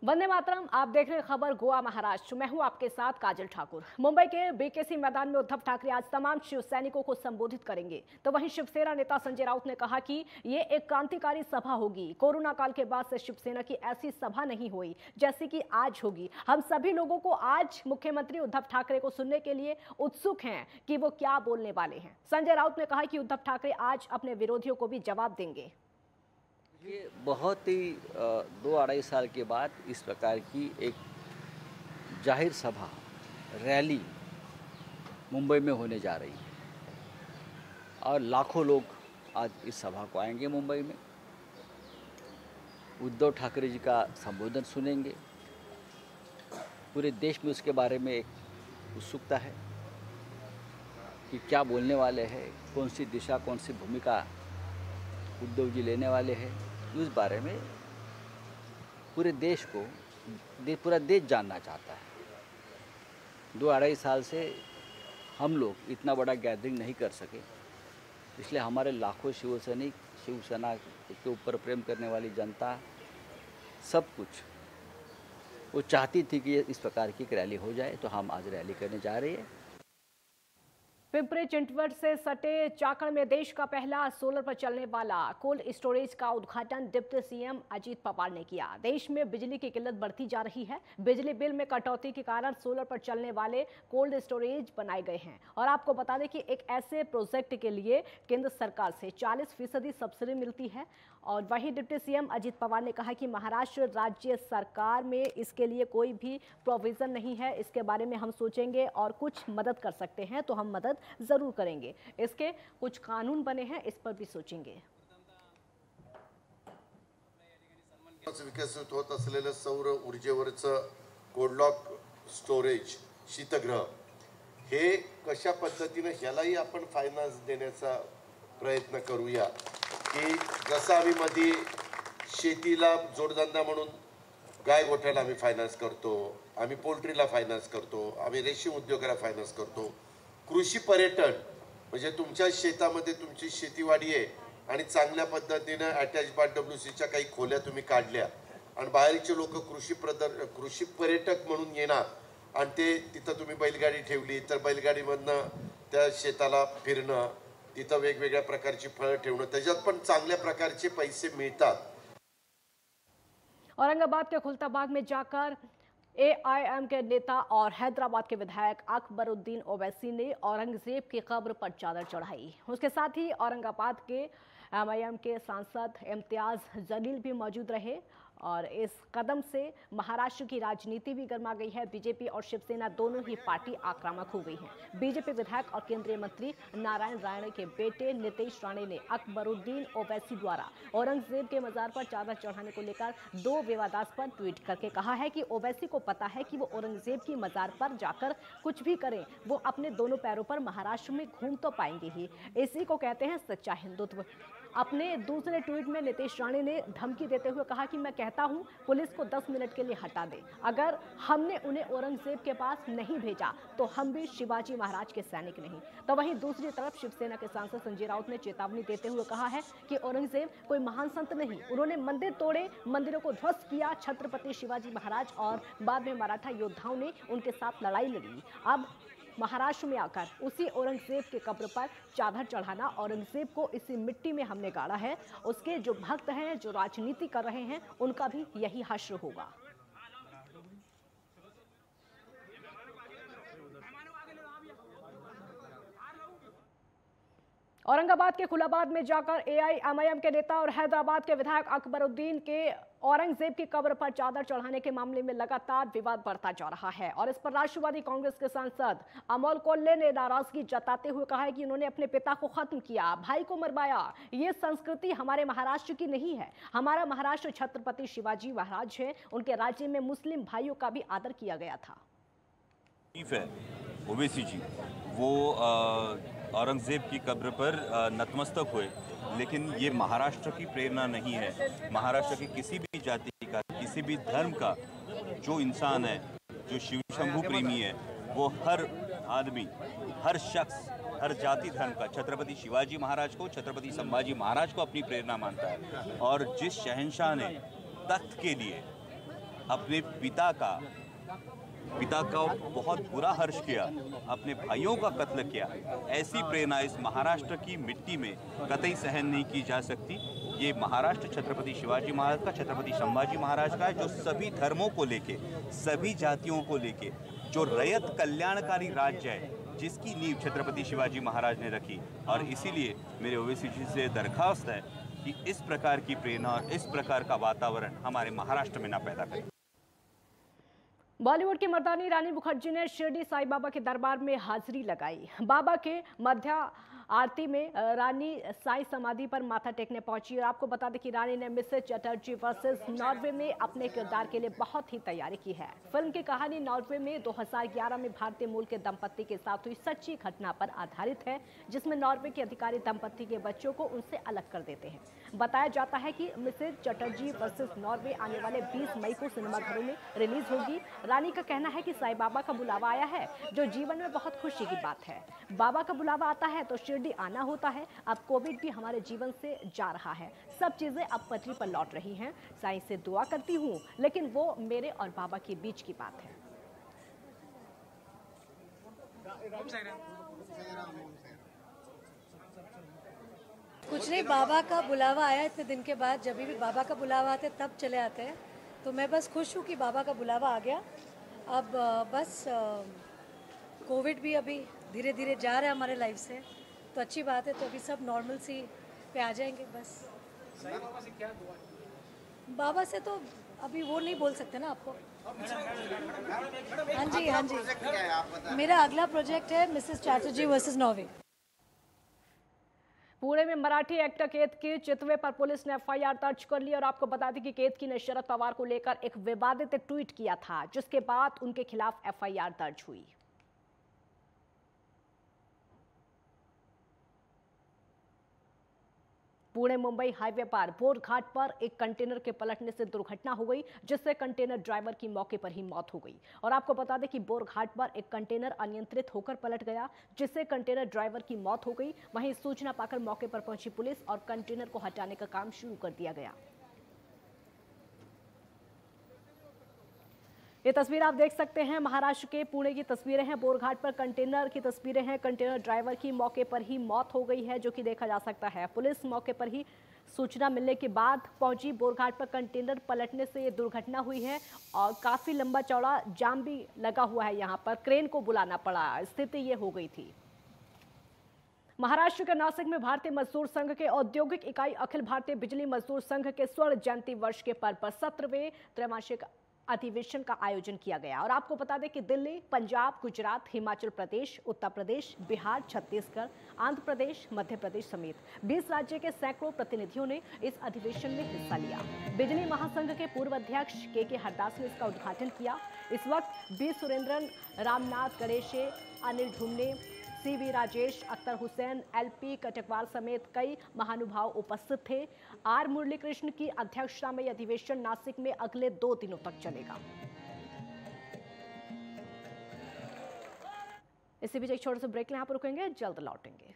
वंदे मातरम। आप देख रहे हैं खबर गोवा महाराष्ट्र। मैं हूं आपके साथ काजल ठाकुर। मुंबई के बीकेसी मैदान में उद्धव ठाकरे आज तमाम शिव सैनिकों को संबोधित करेंगे। तो वहीं शिवसेना नेता संजय राउत ने कहा कि ये एक क्रांतिकारी सभा होगी। कोरोना काल के बाद से शिवसेना की ऐसी सभा नहीं हुई जैसी कि आज होगी। हम सभी लोगों को आज मुख्यमंत्री उद्धव ठाकरे को सुनने के लिए उत्सुक हैं कि वो क्या बोलने वाले हैं। संजय राउत ने कहा कि उद्धव ठाकरे आज अपने विरोधियों को भी जवाब देंगे। ये बहुत ही 2-2.5 साल के बाद इस प्रकार की एक जाहिर सभा रैली मुंबई में होने जा रही है और लाखों लोग आज इस सभा को आएंगे। मुंबई में उद्धव ठाकरे जी का संबोधन सुनेंगे। पूरे देश में उसके बारे में एक उत्सुकता है कि क्या बोलने वाले हैं, कौन सी दिशा, कौन सी भूमिका उद्धव जी लेने वाले हैं। उस बारे में पूरे देश को पूरा देश जानना चाहता है। 2-2.5 साल से हम लोग इतना बड़ा गैदरिंग नहीं कर सके, इसलिए हमारे लाखों शिव सैनिक, शिवसेना के ऊपर प्रेम करने वाली जनता, सब कुछ वो चाहती थी कि इस प्रकार की एक रैली हो जाए। तो हम आज रैली करने जा रहे हैं। पिंपरी चिंटवड से सटे चाकण में देश का पहला सोलर पर चलने वाला कोल्ड स्टोरेज का उद्घाटन डिप्टी सीएम अजीत पवार ने किया। देश में बिजली की किल्लत बढ़ती जा रही है। बिजली बिल में कटौती के कारण सोलर पर चलने वाले कोल्ड स्टोरेज बनाए गए हैं। और आपको बता दें कि एक ऐसे प्रोजेक्ट के लिए केंद्र सरकार से 40% सब्सिडी मिलती है। और वहीं डिप्टी सीएम अजीत पवार ने कहा कि महाराष्ट्र राज्य सरकार में इसके लिए कोई भी प्रोविजन नहीं है। इसके बारे में हम सोचेंगे और कुछ मदद कर सकते हैं तो हम मदद जरूर करेंगे। इसके कुछ कानून बने हैं, इस पर भी सोचेंगे। विकसित होत असलेलं सौर ऊर्जेवरचं कोल्ड स्टोरेज शीतगृह हे कशा पद्धतीने ह्यालाही आपण फायनान्स देण्याचा प्रयत्न करूया की जसं आम्ही मध्ये शेतीला जोडधंदा म्हणून गाय गोठ्याला आम्ही फायनान्स करतो, आम्ही पोल्ट्रीला फायनान्स करतो, आम्ही रेशीम उद्योगाला फायनान्स करतो। कृषी पर्यटन म्हणजे तुमच्या शेतामध्ये तुमची शेतीवाडी आहे आणि चांगल्या पद्धतीने अटॅच बाथ WCच्या काही खोल्या तुम्ही काढल्या आणि बाहेरचे लोक कृषी पर्यटक म्हणून येणार आणि ते तिथं तुम्ही बैलगाडी ठेवली तर बैलगाडीमधनं त्या शेताला फिरणं, तिथं वेगवेगळ्या प्रकारची फळं ठेवणं, त्याच्यात पण चांगल्या प्रकारचे पैसे मिळतात। औरंगाबाद के खुलताबाग में जाकर AIM के नेता और हैदराबाद के विधायक अकबरुद्दीन ओवैसी ने औरंगजेब की कब्र पर चादर चढ़ाई। उसके साथ ही औरंगाबाद के MIM के सांसद इम्तियाज जलील भी मौजूद रहे। और इस कदम से महाराष्ट्र की राजनीति भी गर्मा गई है। बीजेपी और शिवसेना दोनों ही पार्टी आक्रामक हो गई हैं। बीजेपी विधायक और केंद्रीय मंत्री नारायण राणे के बेटे नीतीश राणे ने अकबरुद्दीन ओवैसी द्वारा औरंगजेब के मजार पर चादर चढ़ाने को लेकर 2 विवादास्पद ट्वीट करके कहा है कि ओवैसी को पता है कि वो औरंगजेब की मजार पर जाकर कुछ भी करें, वो अपने दोनों पैरों पर महाराष्ट्र में घूम तो पाएंगे ही। इसी को कहते हैं सच्चा हिंदुत्व। अपने दूसरे ट्वीट में नीतीश राणे ने धमकी देते हुए कहा कि मैं कहता हूं पुलिस को 10 मिनट के लिए हटा दे। अगर हमने उन्हें औरंगजेब के पास नहीं भेजा तो हम भी शिवाजी महाराज के सैनिक नहीं। तो वहीं दूसरी तरफ शिवसेना के सांसद संजय राउत ने चेतावनी देते हुए कहा है कि औरंगजेब कोई महान संत नहीं, उन्होंने मंदिर तोड़े, मंदिरों को ध्वस्त किया। छत्रपति शिवाजी महाराज और बाद में मराठा योद्धाओं ने उनके साथ लड़ाई लड़ी। अब महाराष्ट्र में आकर उसी औरंगजेब के कब्र पर चादर चढ़ाना, औरंगजेब को इसी मिट्टी में हमने गाड़ा है, उसके जो भक्त हैं, जो राजनीति कर रहे हैं, उनका भी यही हश्र होगा। औरंगाबाद के खुलाबाद में जाकर AIMIM के नेता और हैदराबाद के विधायक अकबरुद्दीन के औरंगजेब की कब्र पर चादर चढ़ाने के मामले में लगातार विवाद बढ़ता जा रहा है। और इस पर राष्ट्रवादी कांग्रेस के सांसद अमोल कोल्हे ने नाराजगी जताते हुए कहा है कि उन्होंने अपने पिता को खत्म किया, भाई को मरवाया। ये संस्कृति हमारे महाराष्ट्र की नहीं है। हमारा महाराष्ट्र छत्रपति शिवाजी महाराज है, उनके राज्य में मुस्लिम भाइयों का भी आदर किया गया था। ओवैसी जी वो औरंगजेब की कब्र पर नतमस्तक हुए, लेकिन ये महाराष्ट्र की प्रेरणा नहीं है। महाराष्ट्र की किसी भी जाति का, किसी भी धर्म का जो इंसान है, जो शिव शंभू प्रेमी है, वो हर आदमी, हर शख्स, हर जाति धर्म का छत्रपति शिवाजी महाराज को, छत्रपति संभाजी महाराज को अपनी प्रेरणा मानता है। और जिस शहंशाह ने तख्त के लिए अपने पिता का बहुत बुरा हर्ष किया, अपने भाइयों का कत्ल किया, ऐसी प्रेरणा इस महाराष्ट्र की मिट्टी में कतई सहन नहीं की जा सकती। ये महाराष्ट्र छत्रपति शिवाजी महाराज का, छत्रपति संभाजी महाराज का है, जो सभी धर्मों को लेके, सभी जातियों को लेके जो रैयत कल्याणकारी राज्य है, जिसकी नींव छत्रपति शिवाजी महाराज ने रखी। और इसीलिए मेरे ओवैसी जी से दरखास्त है कि इस प्रकार की प्रेरणा और इस प्रकार का वातावरण हमारे महाराष्ट्र में ना पैदा करें। बॉलीवुड की मर्दानी रानी मुखर्जी ने शिरडी साईं बाबा के दरबार में हाजिरी लगाई। बाबा के मध्य आरती में रानी साईं समाधि पर माथा टेकने पहुंची। और आपको बता दें कि रानी ने मिसेस चटर्जी वर्सेस नॉर्वे में अपने किरदार के लिए बहुत ही तैयारी की है। फिल्म की कहानी नॉर्वे में 2011 में भारतीय मूल के दंपत्ति के साथ हुई सच्ची घटना पर आधारित है, जिसमें नॉर्वे के अधिकारी दंपत्ति के बच्चों को उनसे अलग कर देते हैं। बताया जाता है कि मिसेस चटर्जी वर्सेस नॉर्वे आने वाले 20 मई को सिनेमाघरों में रिलीज होगी। रानी का कहना है कि साईं बाबा का बुलावा आया है, जो जीवन में बहुत खुशी की बात है। बाबा का बुलावा आता है तो शिरडी आना होता है। अब कोविड भी हमारे जीवन से जा रहा है, सब चीजें अब पटरी पर लौट रही हैं। साईं से दुआ करती हूँ, लेकिन वो मेरे और बाबा के बीच की बात है। कुछ नहीं, बाबा का बुलावा आया इतने दिन के बाद। जब भी बाबा का बुलावा आते तब चले आते हैं, तो मैं बस खुश हूँ कि बाबा का बुलावा आ गया। अब बस कोविड भी अभी धीरे धीरे जा रहा है हमारे लाइफ से, तो अच्छी बात है। तो अभी सब नॉर्मल सी पे आ जाएंगे बस। साईं बाबा से क्या दुआ? बाबा से तो अभी वो नहीं बोल सकते ना आपको। हाँ जी, हाँ जी, मेरा अगला प्रोजेक्ट है Mrs Chatterjee versus Norway. Pune में मराठी एक्टर केतकी चितवे पर पुलिस ने एफआईआर दर्ज कर ली। और आपको बता दें कि केतकी ने शरद पवार को लेकर एक विवादित ट्वीट किया था, जिसके बाद उनके खिलाफ एफआईआर दर्ज हुई। पुणे मुंबई हाईवे पर बोरघाट पर एक कंटेनर के पलटने से दुर्घटना हो गई, जिससे कंटेनर ड्राइवर की मौके पर ही मौत हो गई। और आपको बता दें कि बोरघाट पर एक कंटेनर अनियंत्रित होकर पलट गया, जिससे कंटेनर ड्राइवर की मौत हो गई। वहीं सूचना पाकर मौके पर पहुंची पुलिस और कंटेनर को हटाने का काम शुरू कर दिया गया। ये तस्वीर आप देख सकते हैं, महाराष्ट्र के पुणे की तस्वीरें हैं। बोरघाट पर कंटेनर की तस्वीरें हैं। कंटेनर ड्राइवर की मौके पर ही मौत हो गई है, जो कि देखा जा सकता है। पुलिस मौके पर ही सूचना मिलने के बाद पहुंची। बोरघाट पर कंटेनर पलटने से ये दुर्घटना हुई है और काफी लंबा चौड़ा जाम भी लगा हुआ है। यहाँ पर क्रेन को बुलाना पड़ा, स्थिति ये हो गई थी। महाराष्ट्र के नासिक में भारतीय मजदूर संघ के औद्योगिक इकाई अखिल भारतीय बिजली मजदूर संघ के स्वर्ण जयंती वर्ष के पर्व पर 17वें त्रैमासिक अधिवेशन का आयोजन किया गया। और आपको बता दें कि दिल्ली, पंजाब, गुजरात, हिमाचल प्रदेश, उत्तर प्रदेश, बिहार, छत्तीसगढ़, आंध्र प्रदेश, मध्य प्रदेश समेत 20 राज्य के सैकड़ों प्रतिनिधियों ने इस अधिवेशन में हिस्सा लिया। बिजली महासंघ के पूर्व अध्यक्ष के हरदास ने इसका उद्घाटन किया। इस वक्त B Surendran, Ramnath Ganeshe, Anil Dhumne, CV Rajesh, Akhtar Hussain, LP Katakwal समेत कई महानुभाव उपस्थित थे। आर मुरलीकृष्ण की अध्यक्षता में यह अधिवेशन नासिक में अगले 2 दिनों तक चलेगा। इसी बीच एक छोटे से ब्रेक यहाँ पर रुकेंगे, जल्द लौटेंगे।